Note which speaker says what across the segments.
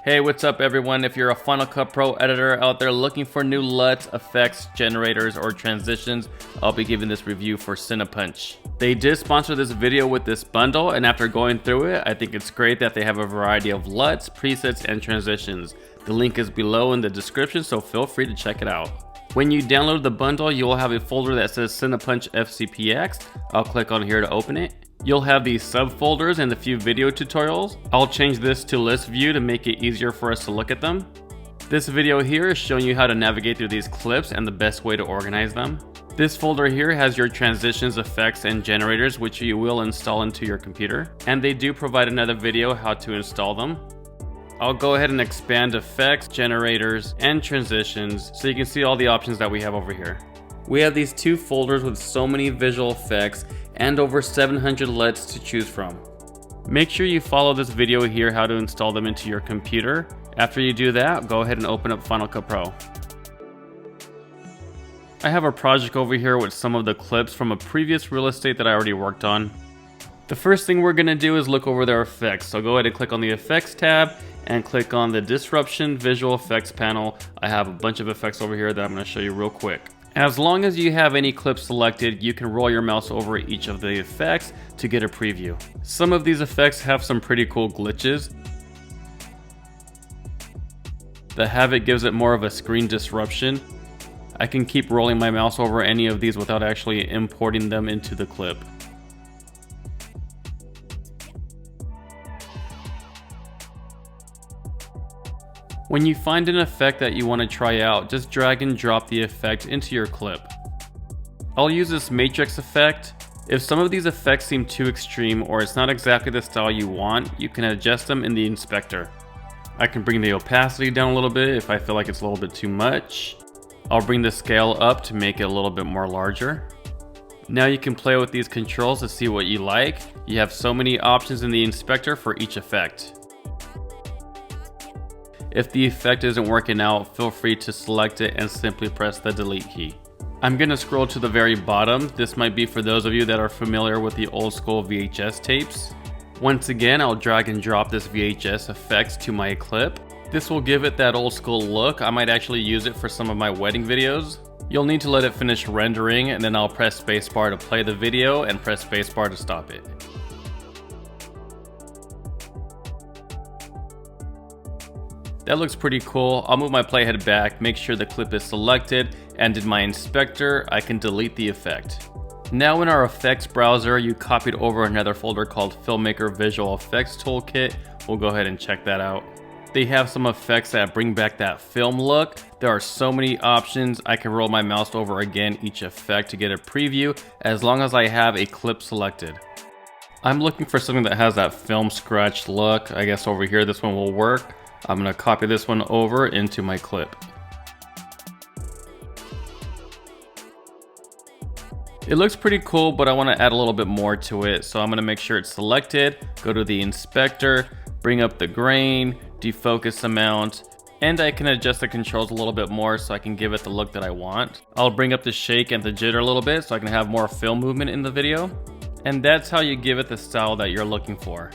Speaker 1: Hey, what's up everyone? If you're a Final Cut Pro editor out there looking for new LUTs, effects, generators, or transitions, I'll be giving this review for Cinepunch. They did sponsor this video with this bundle, and after going through it, I think it's great that they have a variety of LUTs, presets, and transitions. The link is below in the description, so feel free to check it out. When you download the bundle, you will have a folder that says Cinepunch FCPX. I'll click on here to open it. You'll have these subfolders and a few video tutorials. I'll change this to list view to make it easier for us to look at them. This video here is showing you how to navigate through these clips and the best way to organize them. This folder here has your transitions, effects, and generators, which you will install into your computer. And they do provide another video how to install them. I'll go ahead and expand effects, generators, and transitions so you can see all the options that we have over here. We have these two folders with so many visual effects and over 700 LUTs to choose from. Make sure you follow this video here how to install them into your computer. After you do that, go ahead and open up Final Cut Pro. I have a project over here with some of the clips from a previous real estate that I already worked on. The first thing we're going to do is look over their effects. So go ahead and click on the effects tab and click on the disruption visual effects panel. I have a bunch of effects over here that I'm going to show you real quick. As long as you have any clip selected, you can roll your mouse over each of the effects to get a preview. Some of these effects have some pretty cool glitches. The Havoc gives it more of a screen disruption. I can keep rolling my mouse over any of these without actually importing them into the clip. When you find an effect that you want to try out, just drag and drop the effect into your clip. I'll use this matrix effect. If some of these effects seem too extreme or it's not exactly the style you want, you can adjust them in the inspector. I can bring the opacity down a little bit if I feel like it's a little bit too much. I'll bring the scale up to make it a little bit more larger. Now you can play with these controls to see what you like. You have so many options in the inspector for each effect. If the effect isn't working out, feel free to select it and simply press the delete key. I'm going to scroll to the very bottom. This might be for those of you that are familiar with the old school VHS tapes. Once again, I'll drag and drop this VHS effects to my clip. This will give it that old school look. I might actually use it for some of my wedding videos. You'll need to let it finish rendering, and then I'll press spacebar to play the video and press spacebar to stop it. That looks pretty cool. I'll move my playhead back, make sure the clip is selected, and in my inspector, I can delete the effect. Now in our effects browser, you copied over another folder called Filmmaker Visual Effects Toolkit. We'll go ahead and check that out. They have some effects that bring back that film look. There are so many options. I can roll my mouse over again each effect to get a preview as long as I have a clip selected. I'm looking for something that has that film scratch look. I guess over here this one will work. I'm going to copy this one over into my clip. It looks pretty cool, but I want to add a little bit more to it. So I'm going to make sure it's selected, go to the inspector, bring up the grain, defocus amount, and I can adjust the controls a little bit more so I can give it the look that I want. I'll bring up the shake and the jitter a little bit so I can have more film movement in the video. And that's how you give it the style that you're looking for.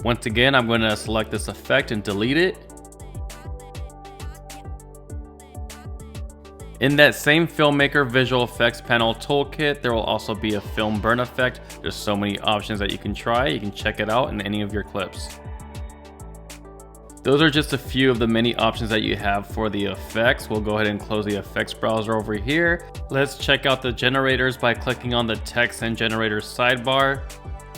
Speaker 1: Once again, I'm going to select this effect and delete it. In that same Filmmaker Visual Effects Panel toolkit, there will also be a film burn effect. There's so many options that you can try. You can check it out in any of your clips. Those are just a few of the many options that you have for the effects. We'll go ahead and close the effects browser over here. Let's check out the generators by clicking on the text and generators sidebar.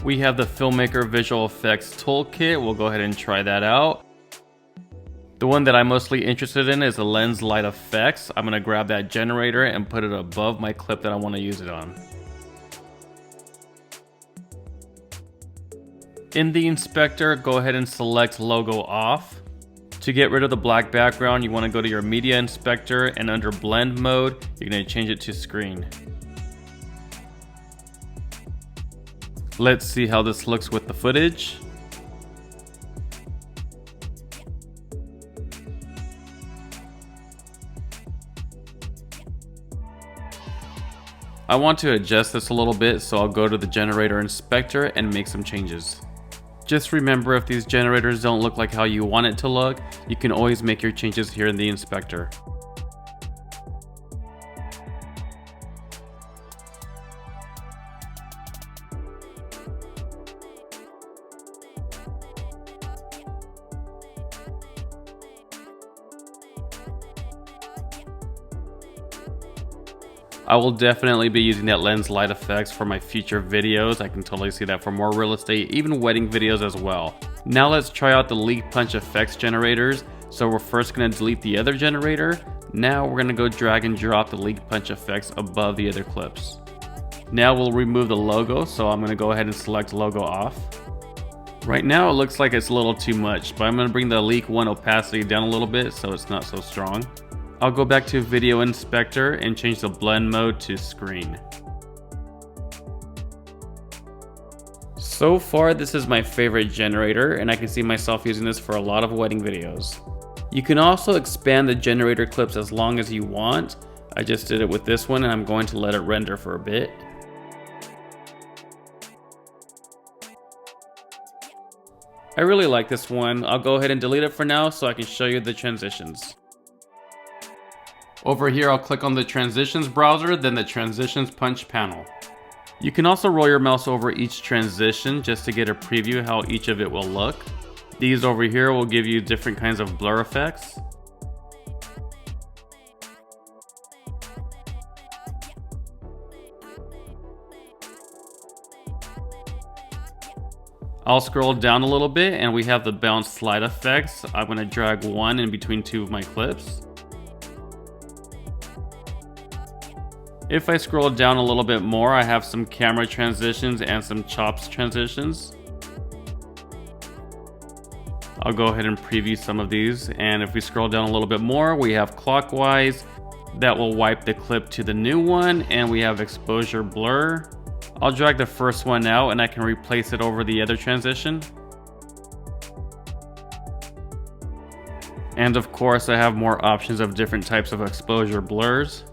Speaker 1: We have the Filmmaker Visual Effects Toolkit. We'll go ahead and try that out. The one that I'm mostly interested in is the Lens Light Effects. I'm going to grab that generator and put it above my clip that I want to use it on. In the inspector, go ahead and select Logo Off. To get rid of the black background, you want to go to your Media Inspector, and under Blend Mode, you're going to change it to Screen. Let's see how this looks with the footage. I want to adjust this a little bit, so I'll go to the generator inspector and make some changes. Just remember, if these generators don't look like how you want it to look, you can always make your changes here in the inspector. I will definitely be using that lens light effects for my future videos. I can totally see that for more real estate, even wedding videos as well. Now let's try out the leak punch effects generators. So we're first going to delete the other generator. Now we're going to go drag and drop the leak punch effects above the other clips. Now we'll remove the logo, so I'm going to go ahead and select logo off. Right now it looks like it's a little too much, but I'm going to bring the leak 1 opacity down a little bit so it's not so strong. I'll go back to Video Inspector and change the blend mode to screen. So far, this is my favorite generator, and I can see myself using this for a lot of wedding videos. You can also expand the generator clips as long as you want. I just did it with this one, and I'm going to let it render for a bit. I really like this one. I'll go ahead and delete it for now so I can show you the transitions. Over here, I'll click on the Transitions browser, then the Transitions Punch panel. You can also roll your mouse over each transition just to get a preview how each of it will look. These over here will give you different kinds of blur effects. I'll scroll down a little bit and we have the bounce slide effects. I'm going to drag one in between two of my clips. If I scroll down a little bit more, I have some camera transitions and some chops transitions. I'll go ahead and preview some of these, and if we scroll down a little bit more, we have clockwise. That will wipe the clip to the new one, and we have exposure blur. I'll drag the first one out and I can replace it over the other transition. And of course, I have more options of different types of exposure blurs.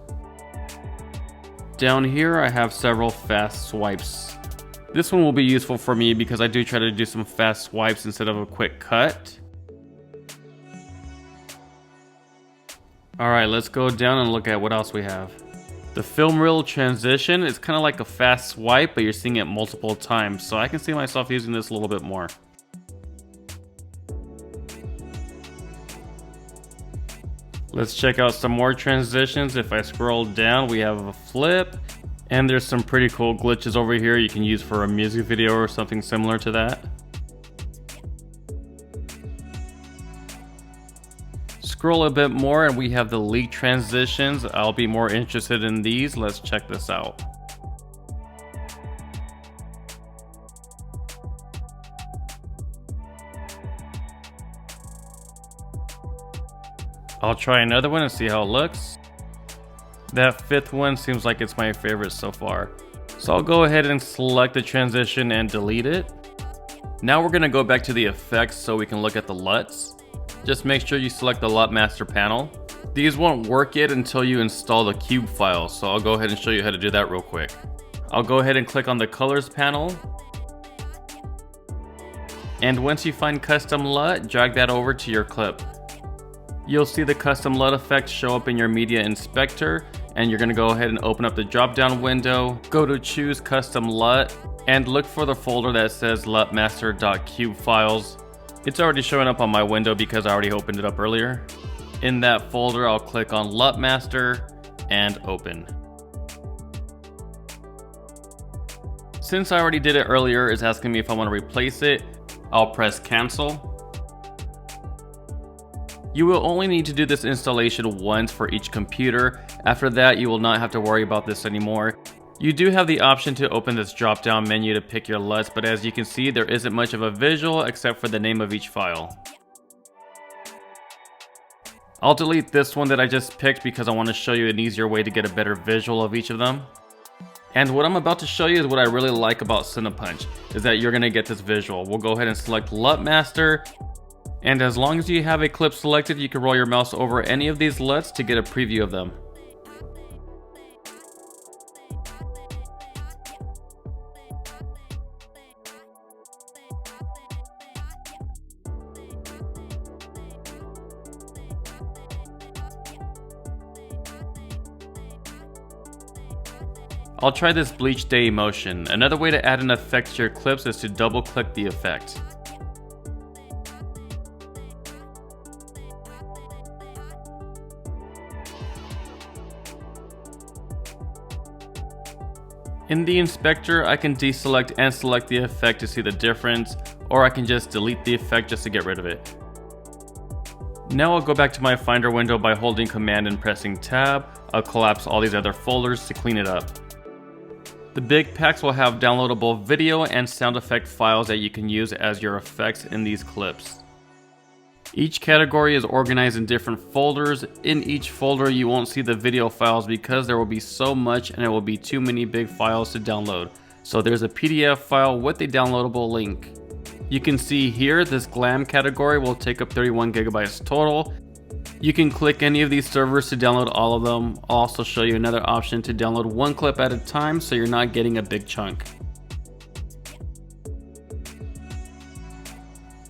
Speaker 1: Down here, I have several fast swipes. This one will be useful for me because I do try to do some fast swipes instead of a quick cut. Alright, let's go down and look at what else we have. The film reel transition is kind of like a fast swipe, but you're seeing it multiple times, so I can see myself using this a little bit more. Let's check out some more transitions. If I scroll down, we have a flip, and there's some pretty cool glitches over here you can use for a music video or something similar to that. Scroll a bit more and we have the leak transitions. I'll be more interested in these. Let's check this out. I'll try another one and see how it looks. That fifth one seems like it's my favorite so far. So I'll go ahead and select the transition and delete it. Now we're gonna go back to the effects so we can look at the LUTs. Just make sure you select the LUT master panel. These won't work yet until you install the cube file, so I'll go ahead and show you how to do that real quick. I'll go ahead and click on the colors panel. And once you find custom LUT, drag that over to your clip. You'll see the custom LUT effect show up in your media inspector, and you're gonna go ahead and open up the drop down window, go to choose custom LUT, and look for the folder that says lutmaster.cube files. It's already showing up on my window because I already opened it up earlier. In that folder, I'll click on LUTmaster and open. Since I already did it earlier, it's asking me if I want to replace it. I'll press cancel. You will only need to do this installation once for each computer. After that, you will not have to worry about this anymore. You do have the option to open this drop-down menu to pick your LUTs, but as you can see, there isn't much of a visual except for the name of each file. I'll delete this one that I just picked because I want to show you an easier way to get a better visual of each of them. And what I'm about to show you is what I really like about Cinepunch, is that you're going to get this visual. We'll go ahead and select LUT Master. And as long as you have a clip selected, you can roll your mouse over any of these LUTs to get a preview of them. I'll try this bleach day emotion. Another way to add an effect to your clips is to double click the effect. In the inspector, I can deselect and select the effect to see the difference, or I can just delete the effect just to get rid of it. Now I'll go back to my Finder window by holding Command and pressing Tab. I'll collapse all these other folders to clean it up. The big packs will have downloadable video and sound effect files that you can use as your effects in these clips. Each category is organized in different folders. In each folder you won't see the video files because there will be so much and it will be too many big files to download. So there's a PDF file with a downloadable link. You can see here this glam category will take up 31 gigabytes total. You can click any of these servers to download all of them. I'll also show you another option to download one clip at a time so you're not getting a big chunk.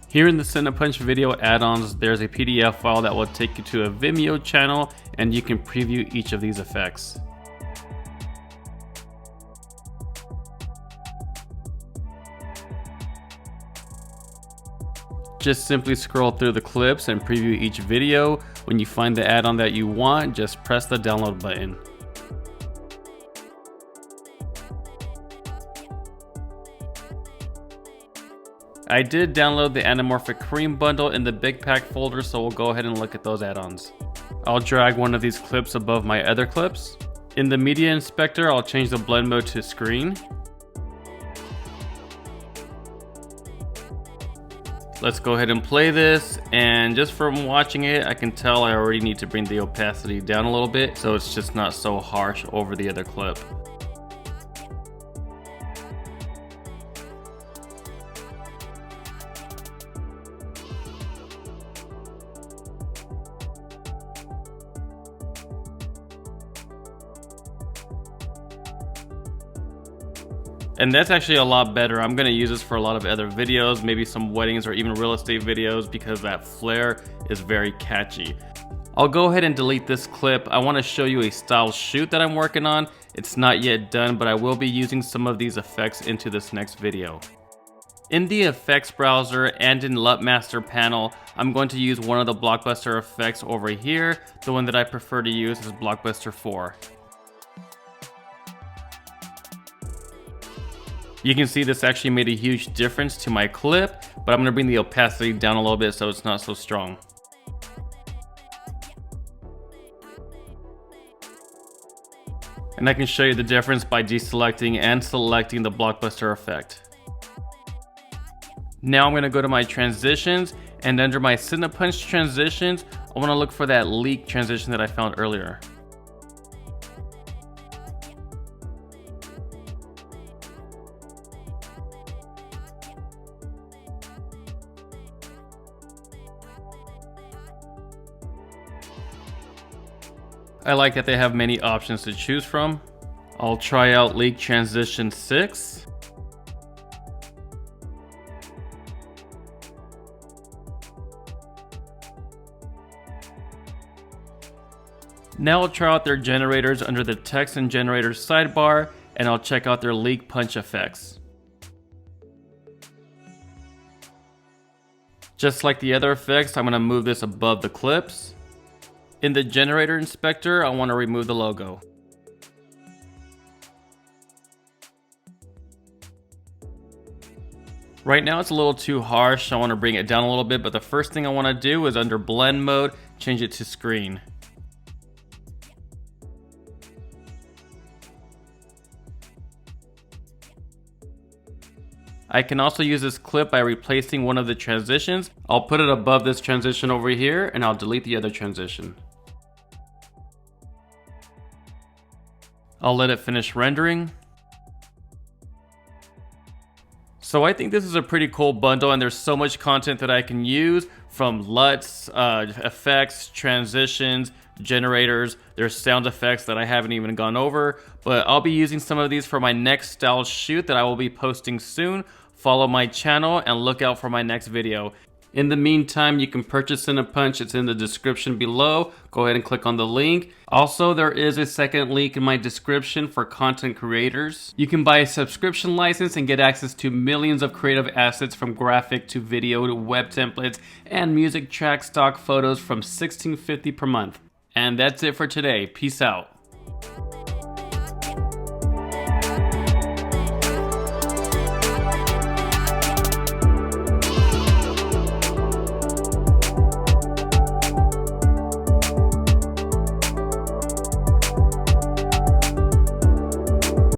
Speaker 1: Here in the Cinepunch video add-ons, there's a PDF file that will take you to a Vimeo channel and you can preview each of these effects. Just simply scroll through the clips and preview each video. When you find the add-on that you want, just press the download button. I did download the Anamorphic Cream bundle in the Big Pack folder, so we'll go ahead and look at those add-ons. I'll drag one of these clips above my other clips. In the Media Inspector, I'll change the blend mode to screen. Let's go ahead and play this, and just from watching it, I can tell I already need to bring the opacity down a little bit so it's just not so harsh over the other clip. And that's actually a lot better. I'm going to use this for a lot of other videos, maybe some weddings or even real estate videos, because that flare is very catchy. I'll go ahead and delete this clip. I want to show you a style shoot that I'm working on. It's not yet done, but I will be using some of these effects into this next video. In the effects browser and in LUT master panel, I'm going to use one of the Blockbuster effects over here. The one that I prefer to use is Blockbuster 4. You can see this actually made a huge difference to my clip, but I'm going to bring the opacity down a little bit so it's not so strong. And I can show you the difference by deselecting and selecting the Blockbuster effect. Now I'm going to go to my transitions, and under my Cinepunch transitions, I want to look for that leak transition that I found earlier. I like that they have many options to choose from. I'll try out Leak Transition 6. Now I'll try out their generators under the text and generators sidebar, and I'll check out their leak punch effects. Just like the other effects, I'm going to move this above the clips. In the generator inspector, I want to remove the logo. Right now it's a little too harsh. I want to bring it down a little bit, but the first thing I want to do is under blend mode, change it to screen. I can also use this clip by replacing one of the transitions. I'll put it above this transition over here, and I'll delete the other transition. I'll let it finish rendering. So I think this is a pretty cool bundle, and there's so much content that I can use, from LUTs, effects, transitions, generators. There's sound effects that I haven't even gone over, but I'll be using some of these for my next style shoot that I will be posting soon. Follow my channel and look out for my next video. In the meantime, you can purchase Cinepunch. It's in the description below. Go ahead and click on the link. Also, there is a second link in my description for content creators. You can buy a subscription license and get access to millions of creative assets, from graphic to video to web templates and music track stock photos, from $16.50 per month. And that's it for today. Peace out.